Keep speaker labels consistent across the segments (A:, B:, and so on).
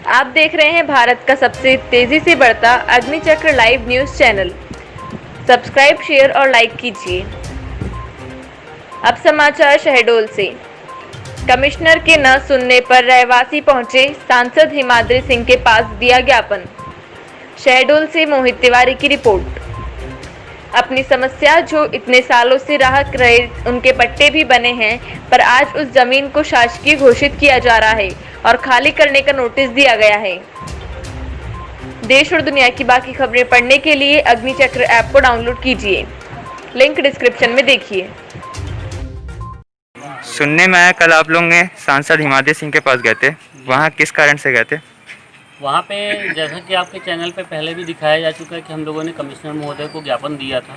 A: आप देख रहे हैं भारत का सबसे तेजी से बढ़ता Agnichakra live news channel. Subscribe, share और लाइक कीजिए। अब समाचार शहडोल से। कमिश्नर के न सुनने पर रहवासी पहुंचे सांसद हिमाद्री सिंह के पास दिया ज्ञापन। शहडोल से मोहित तिवारी की रिपोर्ट। अपनी समस्या जो इतने सालों से रहा रहे उनके पट्टे भी बने हैं, पर आज उस जमीन को शासकीय घोषित किया जा रहा है और खाली करने का नोटिस दिया गया है। देश और दुनिया की बाकी खबरें पढ़ने के लिए अग्निचक्र ऐप को डाउनलोड कीजिए। लिंक डिस्क्रिप्शन में देखिए।
B: सुनने में आया कल आप लोग ने सांसद हिमाद्री सिंह के पास गए थे, वहाँ किस कारण से गए थे?
C: वहाँ पे जैसा कि आपके चैनल पे पहले भी दिखाया जा चुका है कि हम लोगों ने कमिश्नर महोदय को ज्ञापन दिया था।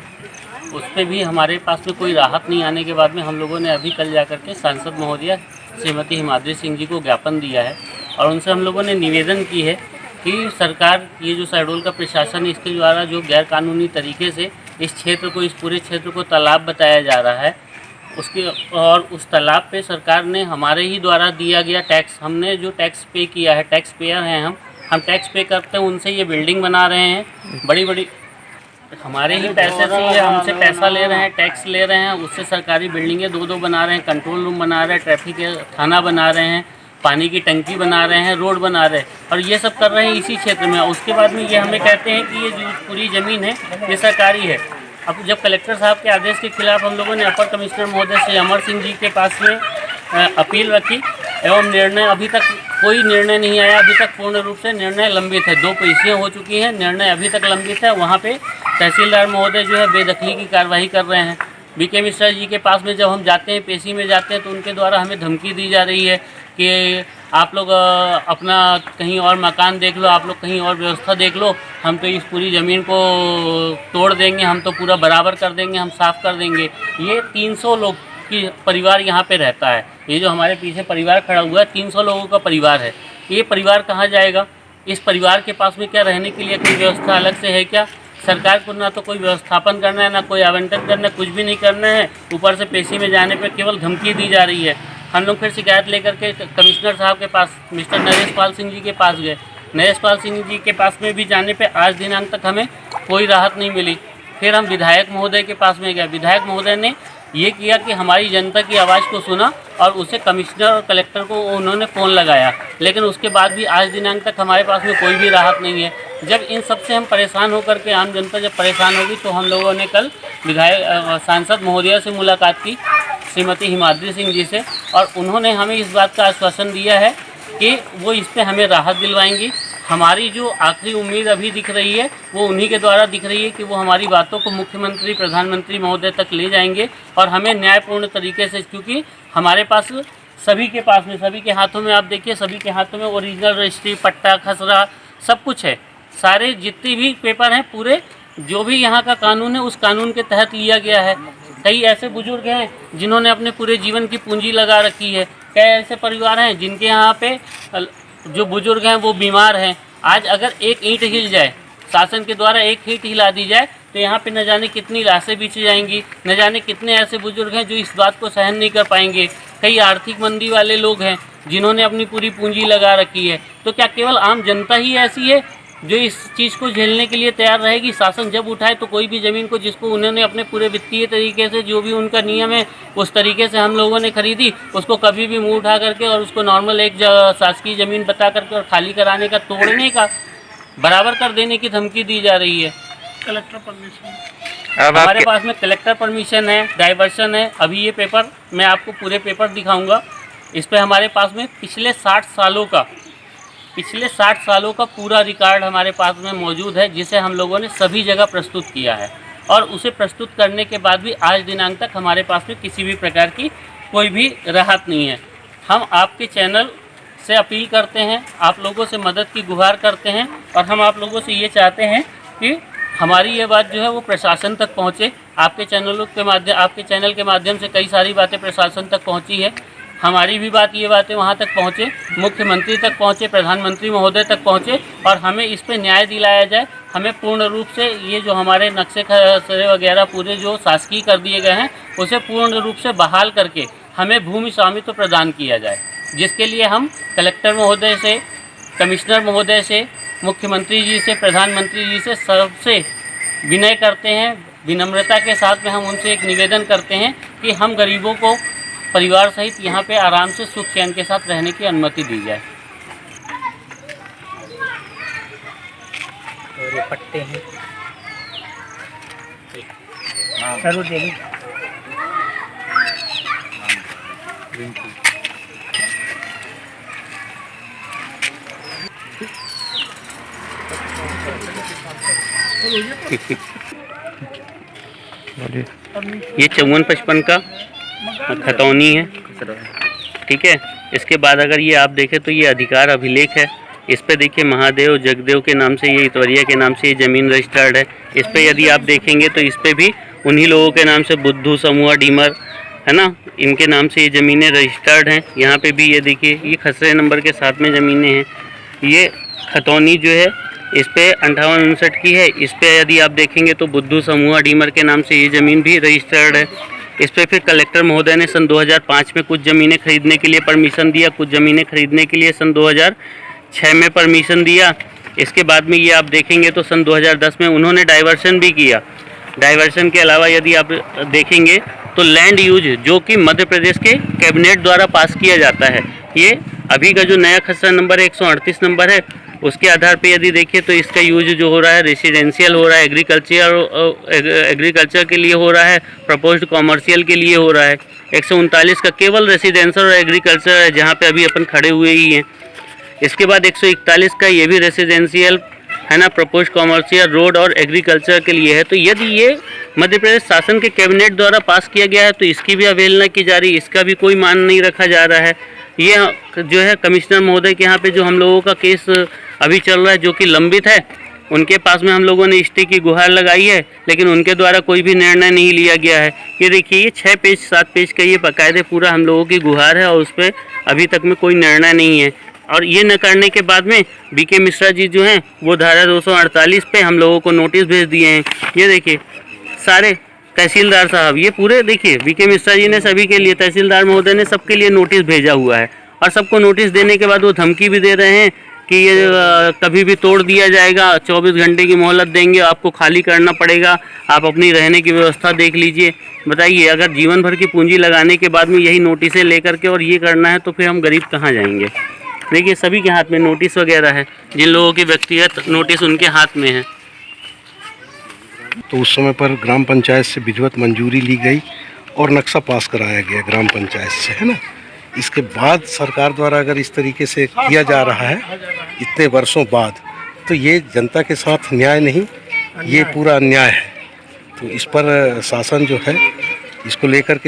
C: उस पर भी हमारे पास में कोई राहत नहीं आने के बाद में हम लोगों ने अभी कल जाकर के सांसद महोदया श्रीमती हिमाद्री सिंह जी को ज्ञापन दिया है और उनसे हम लोगों ने निवेदन की है कि सरकार ये जो शहडोल का प्रशासन है इसके द्वारा जो गैरकानूनी तरीके से इस क्षेत्र को, इस पूरे क्षेत्र को तालाब बताया जा रहा है, उसके और उस तालाब पे सरकार ने हमारे ही द्वारा दिया गया टैक्स, हमने जो टैक्स पे किया है, टैक्स पेयर हैं हम टैक्स पे करते हैं, उनसे ये बिल्डिंग बना रहे हैं। बड़ी बड़ी हमारे ही पैसे से ये हमसे पैसा ले रहे हैं, टैक्स ले रहे हैं, उससे सरकारी बिल्डिंगें दो बना रहे हैं, कंट्रोल रूम बना रहे हैं, ट्रैफिक थाना बना रहे हैं, पानी की टंकी बना रहे हैं, रोड बना रहे हैं और ये सब कर रहे हैं इसी क्षेत्र में। उसके बाद में ये हमें कहते हैं कि ये जो पूरी ज़मीन है ये सरकारी है। अब जब कलेक्टर साहब के आदेश के खिलाफ हम लोगों ने अपर कमिश्नर महोदय श्री अमर सिंह जी के पास में अपील रखी एवं निर्णय, अभी तक कोई निर्णय नहीं आया। अभी तक पूर्ण रूप से निर्णय लंबित है, 2 पेशियाँ हो चुकी हैं, निर्णय अभी तक लंबित है। वहाँ पे तहसीलदार महोदय जो है बेदखली की कार्रवाई कर रहे हैं। बीके मिश्रा जी के पास में जब हम जाते हैं, पेशी में जाते हैं, तो उनके द्वारा हमें धमकी दी जा रही है कि आप लोग अपना कहीं और मकान देख लो, आप लोग कहीं और व्यवस्था देख लो, हम तो इस पूरी ज़मीन को तोड़ देंगे, हम तो पूरा बराबर कर देंगे, हम साफ़ कर देंगे। ये 300 लोग की परिवार यहाँ पे रहता है। ये जो हमारे पीछे परिवार खड़ा हुआ है 300 लोगों का परिवार है। ये परिवार कहाँ जाएगा? इस परिवार के पास में क्या रहने के लिए कोई व्यवस्था अलग से है क्या? सरकार को ना तो कोई व्यवस्थापन करना है, ना कोई आवंटन करना है, कुछ भी नहीं करना है। ऊपर से पेशी में जाने पर केवल धमकी दी जा रही है। हम लोग फिर शिकायत लेकर के कमिश्नर साहब के पास मिस्टर नरेश पाल सिंह जी के पास गए। नरेश पाल सिंह जी के पास में भी जाने पे आज दिनांक तक हमें कोई राहत नहीं मिली। फिर हम विधायक महोदय के पास में गए। विधायक महोदय ने ये किया कि हमारी जनता की आवाज़ को सुना और उसे कमिश्नर और कलेक्टर को उन्होंने फ़ोन लगाया, लेकिन उसके बाद भी आज दिनांक तक हमारे पास में कोई भी राहत नहीं है। जब इन सब से हम परेशान होकर के, आम जनता जब परेशान होगी, तो हम लोगों ने कल सांसद महोदया से मुलाकात की श्रीमती हिमाद्री सिंह जी से, और उन्होंने हमें इस बात का आश्वासन दिया है कि वो इस पे हमें राहत दिलवाएंगी। हमारी जो आखिरी उम्मीद अभी दिख रही है वो उन्हीं के द्वारा दिख रही है कि वो हमारी बातों को मुख्यमंत्री, प्रधानमंत्री महोदय तक ले जाएंगे और हमें न्यायपूर्ण तरीके से, क्योंकि हमारे पास सभी के पास में, सभी के हाथों में, आप देखिए सभी के हाथों में ओरिजिनल रजिस्ट्री, पट्टा, खसरा सब कुछ है। सारे जितने भी पेपर हैं पूरे, जो भी यहाँ का कानून है उस कानून के तहत लिया गया है। कई ऐसे बुजुर्ग हैं जिन्होंने अपने पूरे जीवन की पूंजी लगा रखी है। कई ऐसे परिवार हैं जिनके यहाँ पे जो बुजुर्ग हैं वो बीमार हैं। आज अगर एक ईंट हिल जाए, शासन के द्वारा एक ईंट हिला दी जाए, तो यहाँ पे न जाने कितनी लाशें बिछी जाएंगी, न जाने कितने ऐसे बुजुर्ग हैं जो इस बात को सहन नहीं कर पाएंगे। कई आर्थिक मंदी वाले लोग हैं जिन्होंने अपनी पूरी पूंजी लगा रखी है। तो क्या केवल आम जनता ही ऐसी है जो इस चीज़ को झेलने के लिए तैयार रहेगी? शासन जब उठाए तो कोई भी ज़मीन को, जिसको उन्होंने अपने पूरे वित्तीय तरीके से, जो भी उनका नियम है उस तरीके से हम लोगों ने खरीदी, उसको कभी भी मुंह उठा करके और उसको नॉर्मल एक शासकीय ज़मीन बता करके और खाली कराने का, तोड़ने का, बराबर कर देने की धमकी दी जा रही है। कलेक्टर परमिशन, हमारे पास में कलेक्टर परमिशन है, डाइवर्शन है। अभी ये पेपर मैं आपको पूरे पेपर दिखाऊँगा। इस पर हमारे पास में पिछले 60 सालों का पूरा रिकॉर्ड हमारे पास में मौजूद है, जिसे हम लोगों ने सभी जगह प्रस्तुत किया है। और उसे प्रस्तुत करने के बाद भी आज दिनांक तक हमारे पास में किसी भी प्रकार की कोई भी राहत नहीं है। हम आपके चैनल से अपील करते हैं, आप लोगों से मदद की गुहार करते हैं, और हम आप लोगों से ये चाहते हैं कि हमारी ये बात जो है वो प्रशासन तक पहुँचे। आपके चैनल के माध्यम से कई सारी बातें प्रशासन तक पहुँची है। हमारी भी ये बातें वहाँ तक पहुँचे, मुख्यमंत्री तक पहुँचे, प्रधानमंत्री महोदय तक पहुँचे, और हमें इस पे न्याय दिलाया जाए। हमें पूर्ण रूप से ये जो हमारे नक्शे खसरे वगैरह पूरे जो शासकीय कर दिए गए हैं उसे पूर्ण रूप से बहाल करके हमें भूमि स्वामित्व प्रदान किया जाए, जिसके लिए हम कलेक्टर महोदय से कमिश्नर महोदय से, मुख्यमंत्री जी से, प्रधानमंत्री जी से सबसे विनय करते हैं, विनम्रता के साथ में हम उनसे एक निवेदन करते हैं कि हम गरीबों को परिवार सहित यहाँ पे आराम से सुख चैन के साथ रहने की अनुमति दी जाए।
D: और ये पट्टे हैं सरू देवी
C: ये 5455 का खतौनी है, ठीक है। इसके बाद अगर ये आप देखें तो ये अधिकार अभिलेख है। इस पे देखिए महादेव जगदेव के नाम से, ये इतवरिया के नाम से ये ज़मीन रजिस्टर्ड है। इस पे यदि आप देखेंगे तो इस पे भी उन्हीं लोगों के नाम से, बुद्धू समूह डीमर है ना, इनके नाम से ये ज़मीनें रजिस्टर्ड हैं। यहाँ पे भी ये देखिए ये खसरे नंबर के साथ में ज़मीनें हैं। ये खतौनी जो है इस पे 5859 की है। इस पे यदि आप देखेंगे तो बुद्धू समूह डीमर के नाम से ये ज़मीन भी रजिस्टर्ड है। इस पे फिर कलेक्टर महोदय ने सन 2005 में कुछ ज़मीनें खरीदने के लिए परमिशन दिया, कुछ ज़मीनें खरीदने के लिए सन 2006 में परमिशन दिया। इसके बाद में ये आप देखेंगे तो सन 2010 में उन्होंने डाइवर्शन भी किया। डाइवर्शन के अलावा यदि आप देखेंगे तो लैंड यूज जो कि मध्य प्रदेश के कैबिनेट द्वारा पास किया जाता है, ये अभी का जो नया खसरा नंबर है 138 नंबर है, उसके आधार पे यदि देखिए तो इसका यूज जो हो रहा है रेसिडेंशियल हो रहा है, एग्रीकल्चर के लिए हो रहा है, प्रपोज्ड कॉमर्शियल के लिए हो रहा है। 139 का केवल रेसिडेंशियल और एग्रीकल्चर है, जहाँ पे अभी अपन खड़े हुए ही हैं। इसके बाद 141 का ये भी रेसिडेंशियल है ना, प्रपोज्ड कॉमर्शियल, रोड और एग्रीकल्चर के लिए है। तो यदि ये मध्य प्रदेश शासन के कैबिनेट द्वारा पास किया गया है तो इसकी भी अवहेलना की जा रही है, इसका भी कोई मान नहीं रखा जा रहा है। ये जो है कमिश्नर महोदय के यहाँ पे जो हम लोगों का केस अभी चल रहा है जो कि लंबित है, उनके पास में हम लोगों ने स्टे की गुहार लगाई है, लेकिन उनके द्वारा कोई भी निर्णय नहीं लिया गया है। ये देखिए ये 6 पेज 7 पेज का ये बाकायदे पूरा हम लोगों की गुहार है और उस पर अभी तक में कोई निर्णय नहीं है। और ये न करने के बाद में बीके मिश्रा जी जो हैं वो धारा 248 पे हम लोगों को नोटिस भेज दिए हैं। ये देखिए सारे तहसीलदार साहब, ये पूरे देखिए बीके मिश्रा जी ने सभी के लिए, तहसीलदार महोदय ने सबके लिए नोटिस भेजा हुआ है। और सबको नोटिस देने के बाद वो धमकी भी दे रहे हैं कि ये कभी भी तोड़ दिया जाएगा, 24 घंटे की मोहलत देंगे, आपको खाली करना पड़ेगा, आप अपनी रहने की व्यवस्था देख लीजिए। बताइए अगर जीवन भर की पूंजी लगाने के बाद में यही नोटिसें लेकर के और ये करना है तो फिर हम गरीब कहाँ जाएंगे। देखिए सभी के हाथ में नोटिस वगैरह है, जिन लोगों की व्यक्तिगत नोटिस उनके हाथ में है।
E: तो उस समय पर ग्राम पंचायत से विधिवत मंजूरी ली गई और नक्शा पास कराया गया ग्राम पंचायत से, है ना। इसके बाद सरकार द्वारा अगर इस तरीके से किया जा रहा है इतने वर्षों बाद, तो ये जनता के साथ न्याय नहीं, ये पूरा अन्याय है। तो इस पर शासन जो है इसको लेकर के